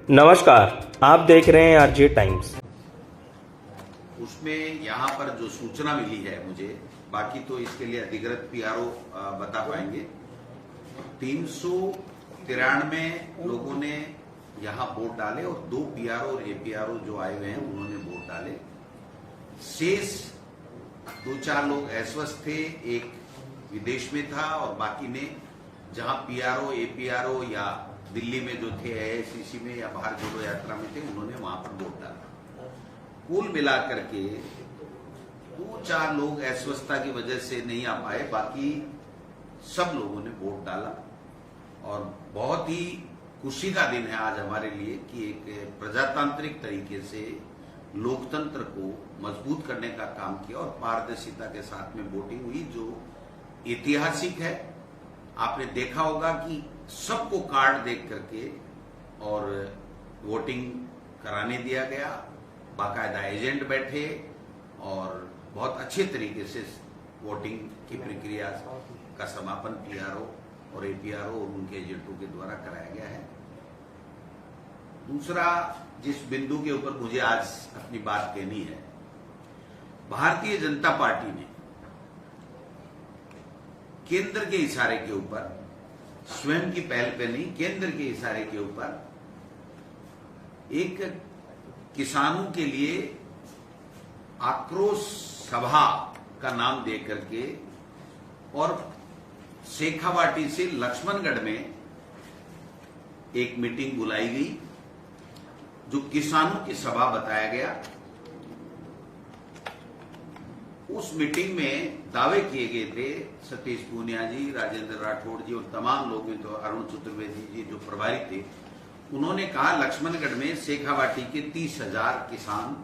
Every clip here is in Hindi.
नमस्कार, आप देख रहे हैं आरजे टाइम्स। उसमें यहाँ पर जो सूचना मिली है मुझे, बाकी तो इसके लिए अधिकृत पीआरओ बता पाएंगे। 393 लोगों ने यहाँ वोट डाले और 2 पीआरओ और एपीआरओ जो आए हुए हैं उन्होंने वोट डाले। शेष 2-4 लोग अस्वस्थ थे, एक विदेश में था और बाकी ने जहां पीआरओ एपीआरओ या दिल्ली में जो थे एआईसीसी में या बाहर जोड़ो यात्रा में थे उन्होंने वहां पर वोट डाला। कुल मिलाकर के 2-4 लोग अस्वस्थता की वजह से नहीं आ पाए, बाकी सब लोगों ने वोट डाला और बहुत ही खुशी का दिन है आज हमारे लिए कि एक प्रजातांत्रिक तरीके से लोकतंत्र को मजबूत करने का काम किया और पारदर्शिता के साथ में वोटिंग हुई जो ऐतिहासिक है। आपने देखा होगा कि सबको कार्ड देख करके और वोटिंग कराने दिया गया, बाकायदा एजेंट बैठे और बहुत अच्छे तरीके से वोटिंग की प्रक्रिया का समापन पीआरओ और एपीआरओ और उनके एजेंटों के द्वारा कराया गया है। दूसरा जिस बिंदु के ऊपर मुझे आज अपनी बात कहनी है, भारतीय जनता पार्टी ने केंद्र के इशारे के ऊपर, स्वयं की पहल पे नहीं, केंद्र के इशारे के ऊपर एक किसानों के लिए आक्रोश सभा का नाम दे करके और शेखावाटी से लक्ष्मणगढ़ में एक मीटिंग बुलाई गई जो किसानों की सभा बताया गया। उस मीटिंग में दावे किए गए थे, सतीश पूनिया जी, राजेंद्र राठौड़ जी और तमाम लोग, तो अरुण चतुर्वेदी जी जो प्रभारी थे, उन्होंने कहा लक्ष्मणगढ़ में शेखावाटी के 30,000 किसान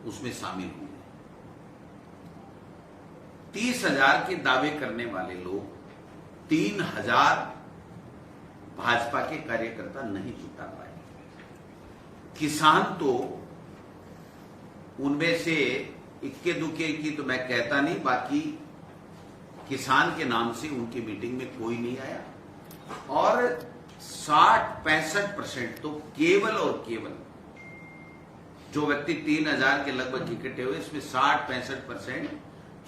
उसमें शामिल होंगे। 30,000 के दावे करने वाले लोग 3,000 भाजपा के कार्यकर्ता नहीं जुटा पाए। किसान तो उनमें से इक्के दुक्के की तो मैं कहता नहीं, बाकी किसान के नाम से उनकी मीटिंग में कोई नहीं आया और 60-65% तो केवल और केवल जो व्यक्ति 3,000 के लगभग इकट्ठे हुए, इसमें 60-65%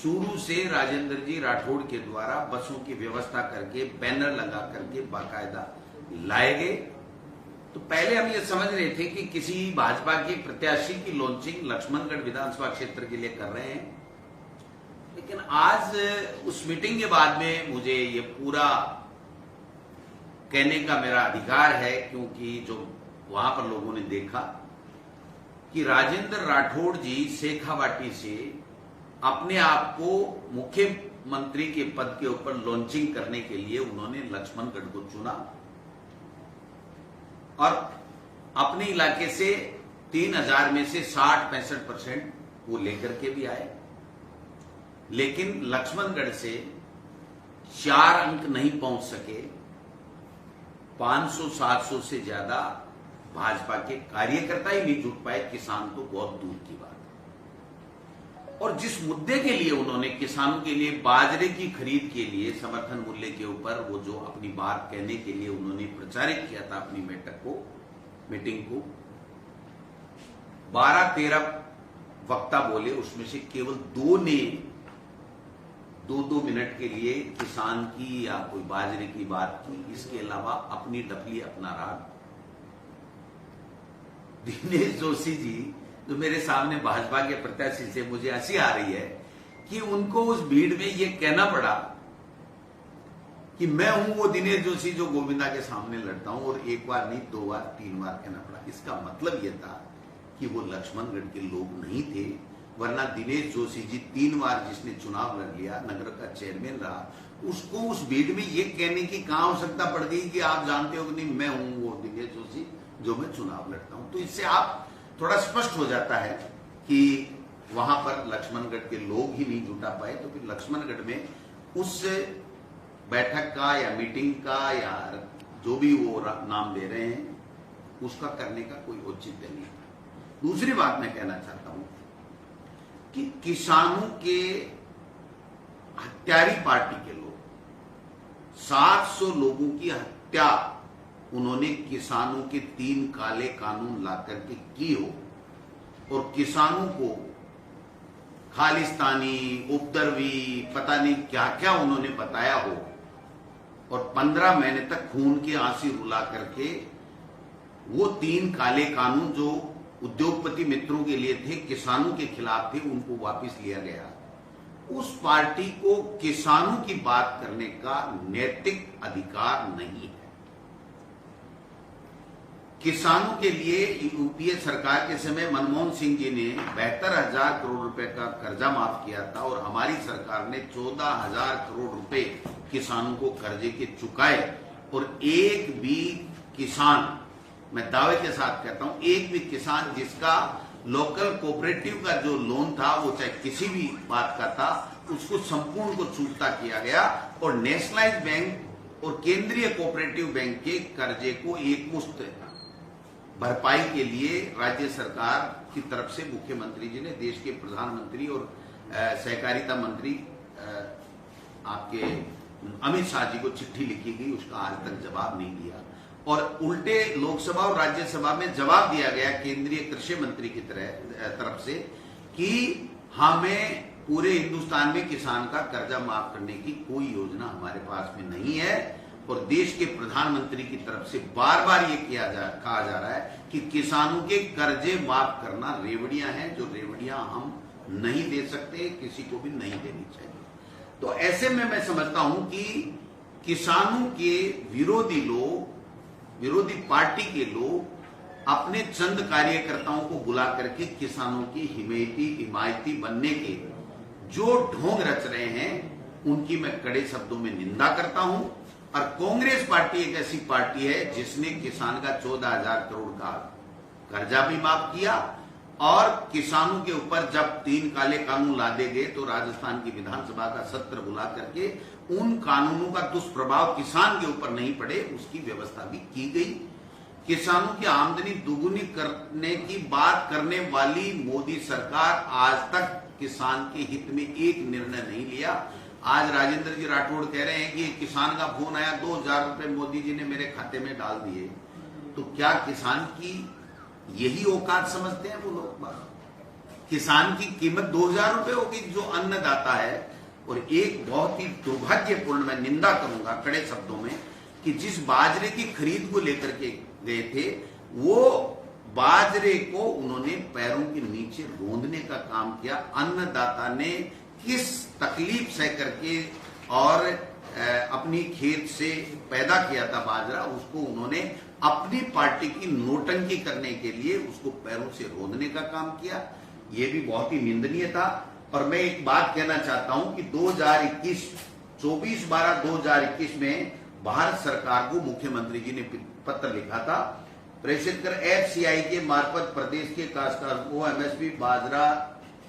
चूरू से राजेंद्र जी राठौड़ के द्वारा बसों की व्यवस्था करके बैनर लगा करके बाकायदा लाए गए। तो पहले हम ये समझ रहे थे कि किसी भाजपा के प्रत्याशी की लॉन्चिंग लक्ष्मणगढ़ विधानसभा क्षेत्र के लिए कर रहे हैं, लेकिन आज उस मीटिंग के बाद में मुझे ये पूरा कहने का मेरा अधिकार है, क्योंकि जो वहां पर लोगों ने देखा कि राजेंद्र राठौड़ जी शेखावाटी से अपने आप को मुख्यमंत्री के पद के ऊपर लॉन्चिंग करने के लिए उन्होंने लक्ष्मणगढ़ को चुना और अपने इलाके से 3,000 में से 60-65% वो लेकर के भी आए, लेकिन लक्ष्मणगढ़ से 4 अंक नहीं पहुंच सके। 500-700 से ज्यादा भाजपा के कार्यकर्ता ही नहीं जुट पाए, किसान तो बहुत दूर की बात। और जिस मुद्दे के लिए उन्होंने किसानों के लिए बाजरे की खरीद के लिए समर्थन मूल्य के ऊपर वो जो अपनी बात कहने के लिए उन्होंने प्रचारित किया था अपनी मीटिंग को 12-13 वक्ता बोले, उसमें से केवल 2 ने 2-2 मिनट के लिए किसान की या कोई बाजरे की बात की। इसके अलावा अपनी डफली अपना राग। दिनेश जोशी जी जो मेरे सामने भाजपा के प्रत्याशी से, मुझे हंसी आ रही है कि उनको उस भीड़ में यह कहना पड़ा कि मैं हूं वो दिनेश जोशी जो गोविंदा के सामने लड़ता हूं, और 1 बार नहीं 2 बार 3 बार कहना पड़ा। इसका मतलब यह था कि वो लक्ष्मणगढ़ के लोग नहीं थे, वरना दिनेश जोशी जी 3 बार जिसने चुनाव लड़ लिया, नगर का चेयरमैन रहा, उसको उस भीड़ में यह कहने की कहां आवश्यकता पड़ गई कि आप जानते हो कि नहीं मैं हूं वो दिनेश जोशी जो मैं चुनाव लड़ता हूं। तो इससे आप थोड़ा स्पष्ट हो जाता है कि वहां पर लक्ष्मणगढ़ के लोग ही नहीं जुटा पाए। तो फिर लक्ष्मणगढ़ में उस बैठक का या मीटिंग का या जो भी वो नाम दे रहे हैं उसका करने का कोई औचित्य नहीं था। दूसरी बात मैं कहना चाहता हूं कि किसानों के हत्यारी पार्टी के लोग 700 लोगों की हत्या उन्होंने किसानों के 3 काले कानून ला करके की हो और किसानों को खालिस्तानी, उपद्रवी, पता नहीं क्या क्या उन्होंने बताया हो और 15 महीने तक खून के आंसू रुला करके वो 3 काले कानून जो उद्योगपति मित्रों के लिए थे, किसानों के खिलाफ थे, उनको वापस लिया गया। उस पार्टी को किसानों की बात करने का नैतिक अधिकार नहीं है। किसानों के लिए यूपीए सरकार के समय मनमोहन सिंह जी ने 72,000 करोड़ रुपए का कर्जा माफ किया था और हमारी सरकार ने 14,000 करोड़ रुपए किसानों को कर्जे के चुकाए और एक भी किसान, मैं दावे के साथ कहता हूं, एक भी किसान जिसका लोकल कोऑपरेटिव का जो लोन था, वो चाहे किसी भी बात का था, उसको संपूर्ण को चूकता किया गया और नेशनलाइज बैंक और केंद्रीय कोऑपरेटिव बैंक के कर्जे को एकमुश्त भरपाई के लिए राज्य सरकार की तरफ से मुख्यमंत्री जी ने देश के प्रधानमंत्री और सहकारिता मंत्री आपके अमित शाह जी को चिट्ठी लिखी गई, उसका आज तक जवाब नहीं दिया और उल्टे लोकसभा और राज्यसभा में जवाब दिया गया केंद्रीय कृषि मंत्री की तरफ से कि हमें पूरे हिंदुस्तान में किसान का कर्जा माफ करने की कोई योजना हमारे पास में नहीं है और देश के प्रधानमंत्री की तरफ से बार बार ये कहा जा रहा है कि किसानों के कर्जे माफ करना रेवड़ियां हैं, जो रेवड़ियां हम नहीं दे सकते, किसी को भी नहीं देनी चाहिए। तो ऐसे में मैं समझता हूं कि किसानों के विरोधी लोग, विरोधी पार्टी के लोग अपने चंद कार्यकर्ताओं को बुला करके किसानों की हिमायती बनने के जो ढोंग रच रहे हैं, उनकी मैं कड़े शब्दों में निंदा करता हूं। और कांग्रेस पार्टी एक ऐसी पार्टी है जिसने किसान का 14,000 करोड़ का कर्जा भी माफ किया और किसानों के ऊपर जब 3 काले कानून लादे गए तो राजस्थान की विधानसभा का सत्र बुला करके उन कानूनों का दुष्प्रभाव किसान के ऊपर नहीं पड़े, उसकी व्यवस्था भी की गई। किसानों की आमदनी दुगुनी करने की बात करने वाली मोदी सरकार आज तक किसान के हित में एक निर्णय नहीं लिया। आज राजेंद्र जी राठौड़ कह रहे हैं कि किसान का फोन आया, 2,000 रुपए मोदी जी ने मेरे खाते में डाल दिए। तो क्या किसान की यही औकात समझते हैं वो लोग? किसान की कीमत 2,000 रुपए होगी जो अन्नदाता है। और एक बहुत ही दुर्भाग्यपूर्ण, मैं निंदा करूंगा कड़े शब्दों में, कि जिस बाजरे की खरीद को लेकर के गए थे, वो बाजरे को उन्होंने पैरों के नीचे रोंदने का काम किया। अन्नदाता ने किस तकलीफ सह करके और अपनी खेत से पैदा किया था बाजरा, उसको उन्होंने अपनी पार्टी की नोटंकी करने के लिए उसको पैरों से रोंदने का काम किया। ये भी बहुत ही निंदनीय था। और मैं एक बात कहना चाहता हूं कि 24/12/2021 में भारत सरकार को मुख्यमंत्री जी ने पत्र लिखा था, प्रेषित कर FCI के मार्फत प्रदेश के काश्तकार को MSP बाजरा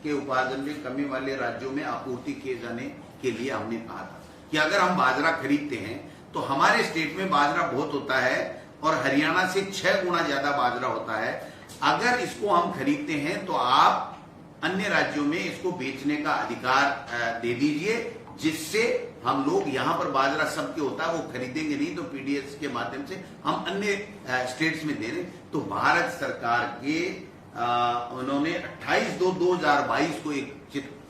के उत्पादन में कमी वाले राज्यों में आपूर्ति किए जाने के लिए हमने कहा था कि अगर हम बाजरा खरीदते हैं तो हमारे स्टेट में बाजरा बहुत होता है और हरियाणा से 6 गुना ज्यादा बाजरा होता है। अगर इसको हम खरीदते हैं तो आप अन्य राज्यों में इसको बेचने का अधिकार दे दीजिए, जिससे हम लोग यहां पर बाजरा सबके होता है वो खरीदेंगे नहीं, तो PDS के माध्यम से हम अन्य स्टेट्स में दे दें। तो भारत सरकार के उन्होंने 28/2/2022 को एक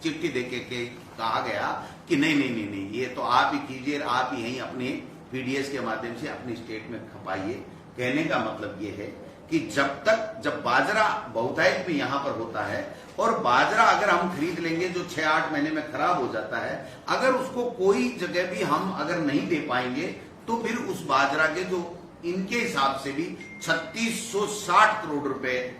चिट्ठी देके के कहा गया कि नहीं, ये तो आप ही कीजिए, आप ही यहीं अपने PDS के माध्यम से अपनी स्टेट में खपाइए। कहने का मतलब ये है कि जब बाजरा बहुतायत में यहां पर होता है और बाजरा अगर हम खरीद लेंगे जो 6-8 महीने में खराब हो जाता है, अगर उसको कोई जगह भी हम अगर नहीं दे पाएंगे तो फिर उस बाजरा के जो इनके हिसाब से भी 3660 करोड़ रुपए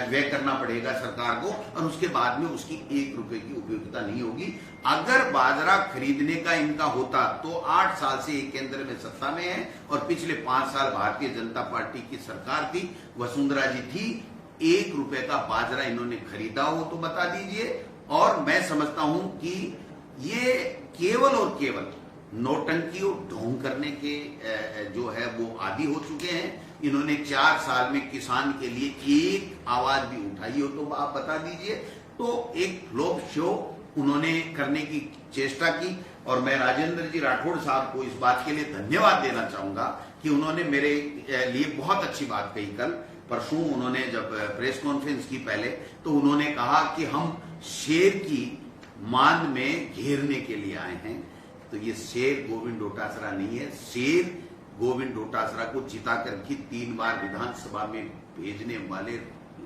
व्यय करना पड़ेगा सरकार को और उसके बाद में उसकी 1 रुपए की उपयोगिता नहीं होगी। अगर बाजरा खरीदने का इनका होता तो 8 साल से एक केंद्र में सत्ता में है और पिछले 5 साल भारतीय जनता पार्टी की सरकार थी, वसुंधरा जी थी, 1 रुपए का बाजरा इन्होंने खरीदा हो तो बता दीजिए। और मैं समझता हूं कि ये केवल और केवल नोटंकी और ढोंग करने के जो है वो आदी हो चुके हैं। इन्होंने 4 साल में किसान के लिए एक आवाज भी उठाई हो तो आप बता दीजिए। तो एक फ्लॉप शो उन्होंने करने की चेष्टा की। और मैं राजेंद्र जी राठौड़ साहब को इस बात के लिए धन्यवाद देना चाहूंगा कि उन्होंने मेरे लिए बहुत अच्छी बात कही। कल परसों उन्होंने जब प्रेस कॉन्फ्रेंस की पहले, तो उन्होंने कहा कि हम शेर की मांद में घेरने के लिए आए हैं। तो ये शेर गोविंद डोटासरा नहीं है, शेर गोविंद डोटासरा को जिता करके 3 बार विधानसभा में भेजने वाले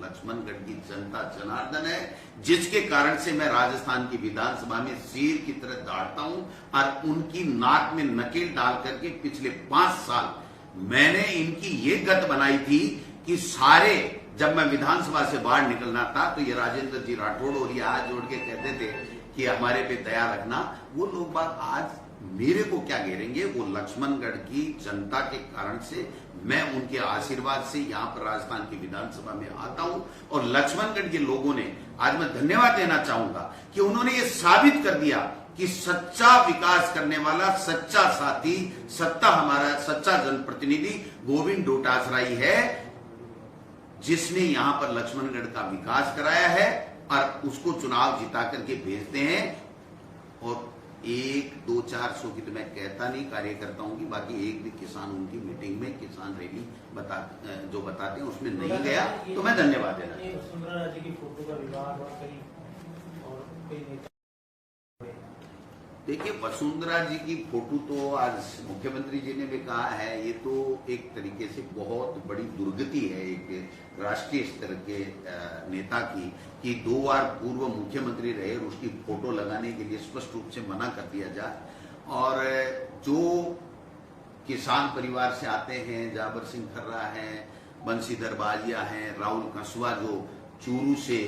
लक्ष्मणगढ़ की जनता जनार्दन है, जिसके कारण से मैं राजस्थान की विधानसभा में शेर की तरह दौड़ता हूं और उनकी नाक में नकेल डाल करके पिछले 5 साल मैंने इनकी ये गत बनाई थी कि सारे, जब मैं विधानसभा से बाहर निकलना था तो ये राजेंद्र जी राठौड़ और ये हाथ जोड़ के कहते थे कि हमारे पे दया रखना। वो लोग बात आज मेरे को क्या घेरेंगे? वो लक्ष्मणगढ़ की जनता के कारण से, मैं उनके आशीर्वाद से यहाँ पर राजस्थान की विधानसभा में आता हूं। और लक्ष्मणगढ़ के लोगों ने, आज मैं धन्यवाद देना चाहूंगा कि उन्होंने ये साबित कर दिया कि सच्चा विकास करने वाला, सच्चा साथी, हमारा सच्चा जनप्रतिनिधि गोविंद डोटासरा ही है, जिसने यहां पर लक्ष्मणगढ़ का विकास कराया है और उसको चुनाव जिता करके भेजते हैं। और 1, 2, 400 की तो मैं कहता नहीं कार्यकर्ताओं की, बाकी एक भी किसान उनकी मीटिंग में, किसान रैली जो बताते हैं उसमें नहीं गया, तो मैं धन्यवाद देना। वसुंधरा राजे की फोटो का विवाद और कई नेता, देखिए वसुंधरा जी की फोटो तो आज मुख्यमंत्री जी ने भी कहा है, ये तो एक तरीके से बहुत बड़ी दुर्गति है एक राष्ट्रीय स्तर के नेता की, कि 2 बार पूर्व मुख्यमंत्री रहे और उसकी फोटो लगाने के लिए स्पष्ट रूप से मना कर दिया जाए। और जो किसान परिवार से आते हैं, जाबर सिंह खर्रा हैं, बंशीधर बाजिया हैं, राहुल कंसवा जो चूरू से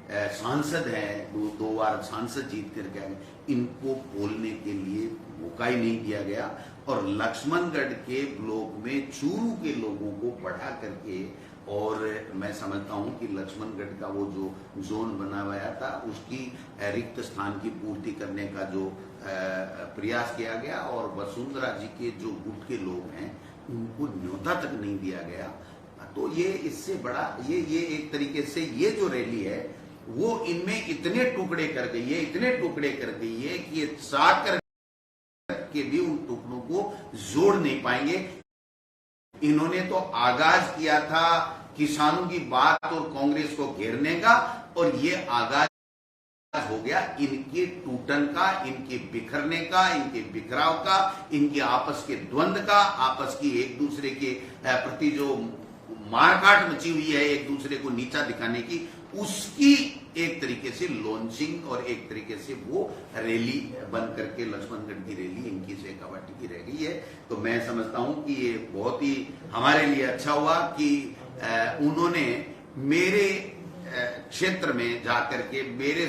सांसद हैं, 2 बार सांसद जीत करके आए, इनको बोलने के लिए मौका ही नहीं दिया गया। और लक्ष्मणगढ़ के ब्लॉक में चूरू के लोगों को बढ़ा करके, और मैं समझता हूं कि लक्ष्मणगढ़ का वो जो जोन बना हुआ था उसकी रिक्त स्थान की पूर्ति करने का जो प्रयास किया गया, और वसुंधरा जी के जो गुट के लोग हैं उनको न्योता तक नहीं दिया गया। तो ये इससे बड़ा, ये एक तरीके से ये जो रैली है वो इनमें इतने टुकड़े कर गई है, इतने टुकड़े कर गई है कि ये साथ कर के भी उन टुकड़ों को जोड़ नहीं पाएंगे। इन्होंने तो आगाज किया था किसानों की बात और कांग्रेस को घेरने का, और ये आगाज हो गया इनके टूटन का, इनके बिखरने का, इनके बिखराव का, इनके आपस के द्वंद का, आपस की एक दूसरे के प्रति जो मारकाट मची हुई है, एक दूसरे को नीचा दिखाने की, उसकी एक तरीके से लॉन्चिंग और एक तरीके से वो रैली बन करके लक्ष्मणगढ़ की रैली इनकी शेखावाटी की रह गई है। तो मैं समझता हूं कि ये बहुत ही हमारे लिए अच्छा हुआ कि उन्होंने मेरे क्षेत्र में जाकर के मेरे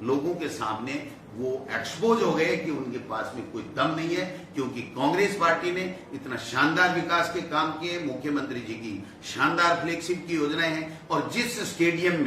लोगों के सामने वो एक्सपोज हो गए कि उनके पास में कोई दम नहीं है, क्योंकि कांग्रेस पार्टी ने इतना शानदार विकास के काम किए, मुख्यमंत्री जी की शानदार फ्लैगशिप की योजनाएं हैं, और जिस स्टेडियम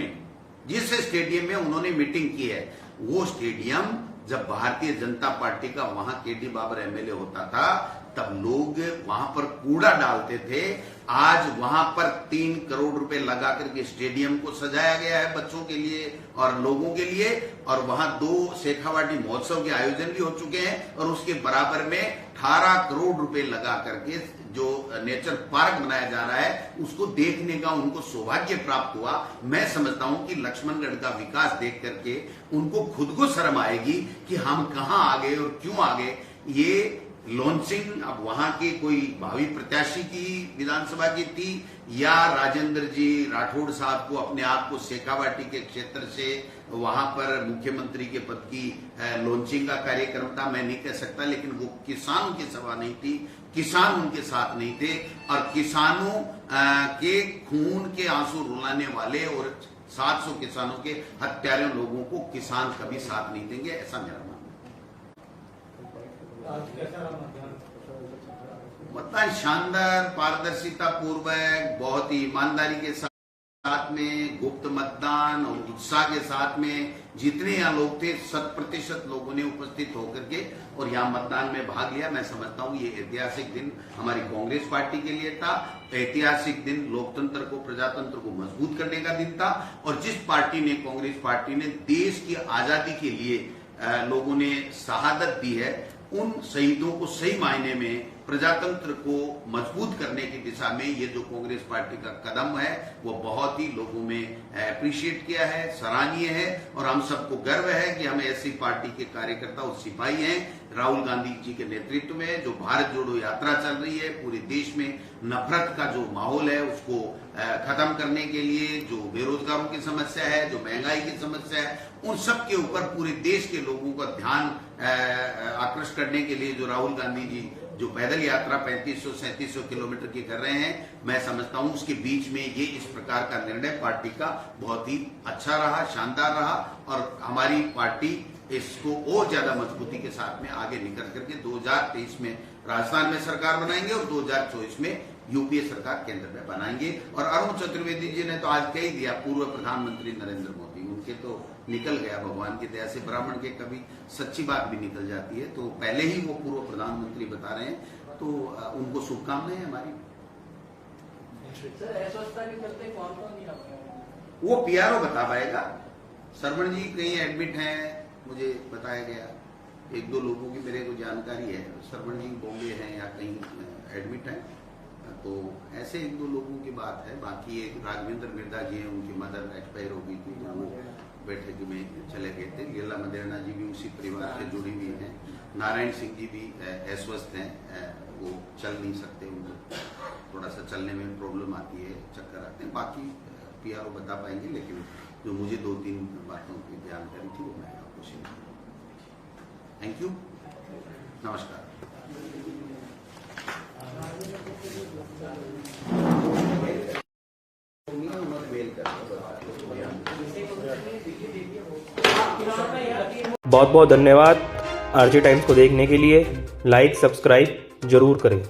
में उन्होंने मीटिंग की है, वो स्टेडियम जब भारतीय जनता पार्टी का वहां केडी बाबर एमएलए होता था, तब लोग वहां पर कूड़ा डालते थे। आज वहां पर 3 करोड़ रुपए लगा करके स्टेडियम को सजाया गया है बच्चों के लिए और लोगों के लिए, और वहां 2 शेखावाटी महोत्सव के आयोजन भी हो चुके हैं, और उसके बराबर में 18 करोड़ रुपए लगा करके जो नेचर पार्क बनाया जा रहा है उसको देखने का उनको सौभाग्य प्राप्त हुआ। मैं समझता हूं कि लक्ष्मणगढ़ का विकास देख करके उनको खुद को शर्म आएगी कि हम कहां आ गए और क्यों आ गए। ये लॉन्चिंग अब वहां के कोई भावी प्रत्याशी की विधानसभा की थी, या राजेंद्र जी राठौड़ साहब को अपने आप को शेखावाटी के क्षेत्र से वहां पर मुख्यमंत्री के पद की लॉन्चिंग का कार्यक्रम था, मैं नहीं कह सकता, लेकिन वो किसानों की सभा नहीं थी, किसान उनके साथ नहीं थे, और किसानों के खून के आंसू रुलाने वाले और 700 किसानों के हत्यारे लोगों को किसान कभी साथ नहीं देंगे, ऐसा मेरा मानना है। मतदान शानदार, पारदर्शिता पूर्वक, बहुत ही ईमानदारी के साथ में, गुप्त मतदान और उत्साह के साथ में जितने यहाँ लोग थे 100% लोगों ने उपस्थित होकर के और यहाँ मतदान में भाग लिया। मैं समझता हूँ ये ऐतिहासिक दिन हमारी कांग्रेस पार्टी के लिए था, ऐतिहासिक दिन लोकतंत्र को, प्रजातंत्र को मजबूत करने का दिन था, और जिस पार्टी ने, कांग्रेस पार्टी ने देश की आजादी के लिए लोगों ने शहादत दी है, उन शहीदों को सही मायने में प्रजातंत्र को मजबूत करने की दिशा में ये जो कांग्रेस पार्टी का कदम है वो बहुत ही लोगों में अप्रिशिएट किया है, सराहनीय है और हम सबको गर्व है कि हम ऐसी पार्टी के कार्यकर्ता और सिपाही हैं। राहुल गांधी जी के नेतृत्व में जो भारत जोड़ो यात्रा चल रही है, पूरे देश में नफरत का जो माहौल है उसको खत्म करने के लिए, जो बेरोजगारों की समस्या है, जो महंगाई की समस्या है, उन सब के ऊपर पूरे देश के लोगों का ध्यान आकृष्ट करने के लिए जो राहुल गांधी जी जो पैदल यात्रा 3500-3700 किलोमीटर की कर रहे हैं, मैं समझता हूं उसके बीच में ये इस प्रकार का निर्णय पार्टी का बहुत ही अच्छा रहा, शानदार रहा और हमारी पार्टी इसको और ज्यादा मजबूती के साथ में आगे निकल करके 2023 में राजस्थान में सरकार बनाएंगे और 2024 में यूपीए सरकार केंद्र में बनाएंगे। और अरुण चतुर्वेदी जी ने तो आज कह ही दिया, पूर्व प्रधानमंत्री नरेंद्र मोदी, उनके तो निकल गया भगवान की दया से, ब्राह्मण के कभी सच्ची बात भी निकल जाती है, तो पहले ही वो पूर्व प्रधानमंत्री बता रहे हैं, तो उनको शुभकामनाएं हमारी। वो पीआरओ बता पाएगा। सरवण जी कहीं एडमिट हैं, मुझे बताया गया, एक दो लोगों की मेरे को जानकारी है, सरवण जी बॉम्बे हैं या कहीं एडमिट हैं, तो ऐसे एक दो लोगों की बात है। बाकी एक राघवेंद्र मिर्धा जी हैं, उनकी मदर एक्सपायर हो गई थी, तो वो बैठक में चले गए थे। लीला मदेरणा जी भी उसी परिवार से जुड़ी हुई हैं। नारायण सिंह जी भी अस्वस्थ हैं, वो चल नहीं सकते, उनको थोड़ा सा चलने में प्रॉब्लम आती है, चक्कर आते हैं। बाकी पीआरओ बता पाएंगे, लेकिन जो मुझे 2-3 बातों की जानकारी थी वो मैं आपको शेयर करूँगा। थैंक यू, नमस्कार। बहुत बहुत धन्यवाद। आरजे टाइम्स को देखने के लिए लाइक सब्सक्राइब जरूर करें।